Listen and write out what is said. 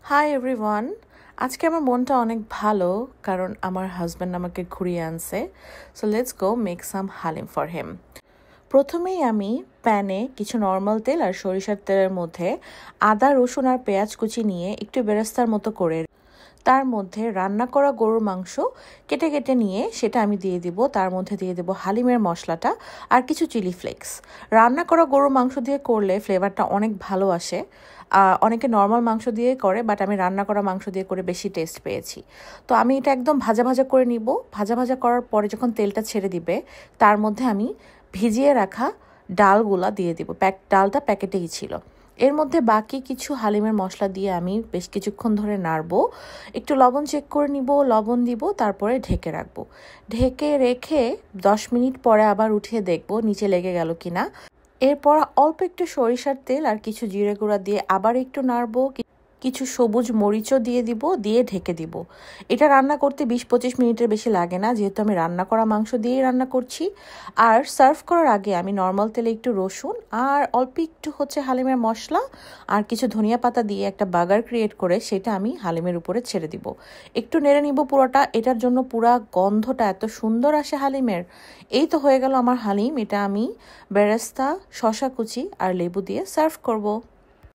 Hi everyone. আজকে আমার মনটা অনেক ভালো কারণ আমার হাজব্যান্ড আমাকে ঘুরিয়ে আনছে। So let's go make some haleem for him. প্রথমেই আমি প্যানে কিছু নর্মাল তেল আর সরিষার তেলের মধ্যে আদা রসুন আর পেঁয়াজ কুচি নিয়ে একটু বেরেস্তার মতো করে তার মধ্যে রান্না করা গরুর মাংস কেটে কেটে নিয়ে সেটা আমি দিয়ে দিব। তার মধ্যে দিয়ে দেব হালিমের মশলাটা আর কিছু চিলি ফ্লেক্স। রান্না করা গরুর মাংস দিয়ে করলে ফ্লেভারটা অনেক ভালো আসে। অনেকে নর্মাল মাংস দিয়ে করে, বাট আমি রান্না করা মাংস দিয়ে করে বেশি টেস্ট পেয়েছি। তো আমি এটা একদম ভাজা ভাজা করে নিব। ভাজা ভাজা করার পরে যখন তেলটা ছেড়ে দিবে তার মধ্যে আমি ভিজিয়ে রাখা ডালগুলা দিয়ে দিব। ডালটা প্যাকেটেই ছিল। এর মধ্যে বাকি কিছু হালিমের মশলা দিয়ে আমি বেশ কিছুক্ষণ ধরে নাড়বো। একটু লবণ চেক করে নিব, লবণ দিব, তারপরে ঢেকে রাখবো। ঢেকে রেখে 10 মিনিট পরে আবার উঠিয়ে দেখবো নিচে লেগে গেল কিনা। এরপর অল্প একটু সরিষার তেল আর কিছু জিরে গুঁড়া দিয়ে আবার একটু নাড়বো। কিছু সবুজ মরিচও দিয়ে দিব, দিয়ে ঢেকে দিব। এটা রান্না করতে 20-25 মিনিটের বেশি লাগে না, যেহেতু আমি রান্না করা মাংস দিয়েই রান্না করছি। আর সার্ভ করার আগে আমি নর্মাল তেলে একটু রসুন আর অল্প একটু হালিমের মশলা আর কিছু ধনিয়া পাতা দিয়ে একটা বাগার ক্রিয়েট করে সেটা আমি হালিমের উপরে ছেড়ে দিব। একটু নেড়ে নিব পুরোটা। এটার জন্য পুরা গন্ধটা এত সুন্দর আসে হালিমের। এই তো হয়ে গেল আমার হালিম। এটা আমি বেরেস্তা, শসা কুচি আর লেবু দিয়ে সার্ভ করব।